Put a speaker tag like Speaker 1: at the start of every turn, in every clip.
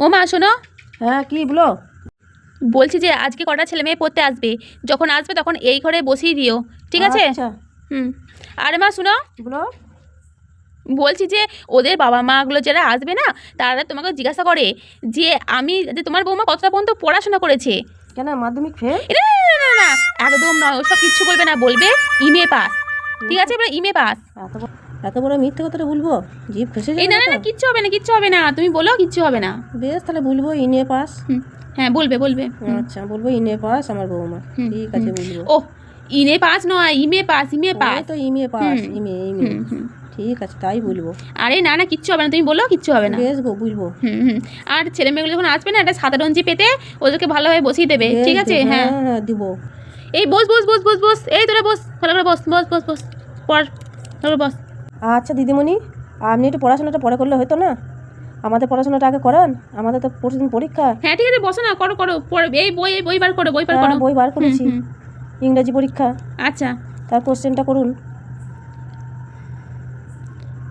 Speaker 1: ও মা শোনো।
Speaker 2: হ্যাঁ কি বলো?
Speaker 1: বলছি যে আজকে কটা ছেলে মেয়ে পড়তে আসবে, যখন আসবে তখন এই ঘরে বসিয়ে দিও, ঠিক আছে?
Speaker 2: আচ্ছা
Speaker 1: আরে মা শোনো,
Speaker 2: বলো।
Speaker 1: বলছি যে ওদের বাবা মাগুলো যারা আসবে না, তারা তোমাকে জিজ্ঞাসা করে যে যে তোমার বৌমা কতটা পর্যন্ত পড়াশোনা করেছে।
Speaker 2: কেন মাধ্যমিক ফেল?
Speaker 1: না না, একদম নয়, ওসব কিচ্ছু বলবে না, বলবে ইমে পাস, ঠিক আছে? এবার ইমে পাস।
Speaker 2: এত বড় মিথ্যে কথাটা বলবো? জিভ ফেসে
Speaker 1: এই
Speaker 2: যাবে।
Speaker 1: না না, কিচ্ছু হবে না, কিচ্ছু হবে না, তুমি বলো, কিচ্ছু হবে না।
Speaker 2: বেশ তাহলে বলবো ইনে পাস।
Speaker 1: হ্যাঁ বলবে বলবে।
Speaker 2: আচ্ছা বলবো ইনে পাস আমার বৌমা। ঠিক আছে বলবো।
Speaker 1: ও ইনে পাস নয়, ইমে পাস, ইমে পাস।
Speaker 2: তো ইমে পাস, ইমে ইমে। ঠিক আছে তাই বলবো।
Speaker 1: আরে না না, কিচ্ছু হবে না, তুমি বলো, কিচ্ছু হবে না।
Speaker 2: বেশ গো বুঝবো।
Speaker 1: আর ছেলে মেয়েগুলো যখন আসবে না, একটা সাদা রঞ্জি পেতে ওদেরকে ভালোভাবে বসিয়ে দেবে, ঠিক আছে? হ্যাঁ
Speaker 2: হ্যাঁ দিব।
Speaker 1: এই বস বস বস বস বস, এই তোরা বস, ভালো করে বস বস বস বস, পড় ভালো বস।
Speaker 2: আচ্ছা দিদিমণি, আপনি একটু পড়াশোনাটা পরে করলে হতো না? আমাদের পড়াশোনাটা আগে করান, আমাদের তো প্রতিদিন পরীক্ষা।
Speaker 1: হ্যাঁ ঠিক আছে, বসো না, করো করো, এই বই বার করো, বই বার করো।
Speaker 2: বই বার করেছি, ইংরেজি পরীক্ষা।
Speaker 1: আচ্ছা
Speaker 2: তার কোশ্চেনটা করুন।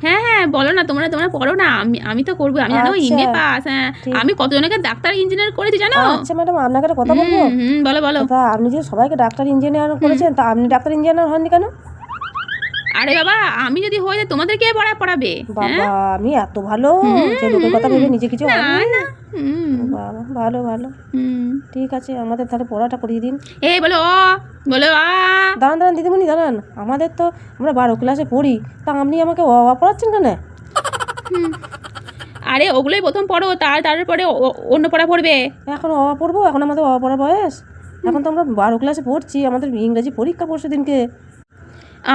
Speaker 1: হ্যাঁ হ্যাঁ বলো না, তোমরা তোমরা পড়ো না, আমি তো করবো, আমি জানো ইমে পাস। হ্যাঁ আমি কতজনকে ডাক্তার ইঞ্জিনিয়ার করেছি জানো।
Speaker 2: আচ্ছা ম্যাডাম আপনাকে একটা কথা বলবো।
Speaker 1: বলো বলো।
Speaker 2: তা আপনি যে সবাইকে ডাক্তার ইঞ্জিনিয়ার করেছেন, তা আপনি ডাক্তার ইঞ্জিনিয়ার হননি কেন?
Speaker 1: আরে বাবা, আমি যদি হয়ে যায় তোমাদের কে পড়াবে?
Speaker 2: বাবা আমি এত ভালো যে লোকের কথা ভেবে নিজে কিছু
Speaker 1: না
Speaker 2: হয়নি।
Speaker 1: না।
Speaker 2: বাবা ভালো ভালো। ঠিক আছে আমাদের তাহলে পড়াটা করিয়ে দিন।
Speaker 1: এই বলো অ, বলো আ।
Speaker 2: দাঁড়ান দাঁড়ান দিদিমণি দাঁড়ান, আমাদের তো আমরা 12 ক্লাসে পড়ি, তা আপনি আমাকে অ আ পড়াচ্ছেন কেন?
Speaker 1: আরে ওগুলোই প্রথম পড়ো, তারপরে অন্য পড়া পড়বে।
Speaker 2: এখন অ আ পড়বো? এখন আমাদের অ আ পড়ার বয়স? এখন তো আমরা 12 ক্লাসে পড়ছি, আমাদের ইংরেজি পরীক্ষা পরশু দিনকে।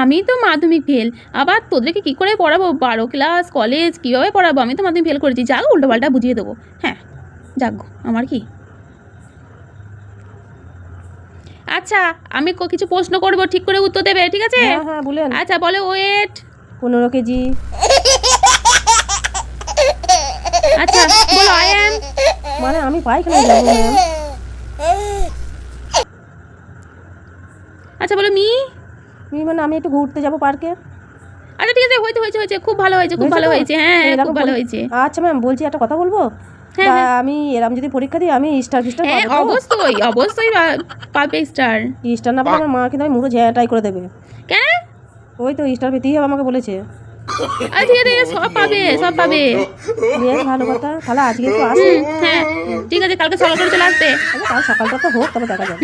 Speaker 1: আমি তো মাধ্যমিক ফেল, আবার তোদেরকে কি করে পড়াবো? 12 ক্লাস কলেজ কীভাবে পড়াবো? আমি তো মাধ্যমিক ফেল করেছি, যাক উল্টো পাল্টা বুঝিয়ে দেবো। হ্যাঁ যাক গো, আমার কি। আচ্ছা আমি কিছু প্রশ্ন করবো, ঠিক করে উত্তর দেবে, ঠিক আছে?
Speaker 2: হ্যাঁ বলেন।
Speaker 1: আচ্ছা বলো ওয়েট।
Speaker 2: 15 কেজি।
Speaker 1: আচ্ছা বলো আই এম।
Speaker 2: মানে আমি পাইখানা যাবো ম্যাম।
Speaker 1: আচ্ছা বলো মি।
Speaker 2: মানে আমি একটু ঘুরতে যাবো পার্কে।
Speaker 1: আচ্ছা ঠিক আছে, হয়েছে হয়েছে হয়েছে, খুব ভালো হয়েছে, খুব ভালো হয়েছে। হ্যাঁ খুব ভালো হয়েছে।
Speaker 2: আচ্ছা ম্যাম বলছি একটা কথা বলবো। আমি এরম যদি পরীক্ষা দিই আমি স্টার ফিস্টার
Speaker 1: হ্যাঁ অবশ্যই অবশ্যই পাবে স্টার।
Speaker 2: স্টার না পেলে আমার মা কিন্তু আমি মুখে ঝেঁটাই করে দেবে।
Speaker 1: কেন?
Speaker 2: ওই তো স্টার পেতেই হবে আমাকে বলেছে।
Speaker 1: আচ্ছা ঠিক আছে, সব পাবে সব পাবে।
Speaker 2: বেশ ভালো কথা, তাহলে আজকে একটু আসি।
Speaker 1: হ্যাঁ ঠিক আছে, কালকে সকাল করে চলে আসবে।
Speaker 2: কাল সকালটা তো হোক, তবে দেখা যাবে।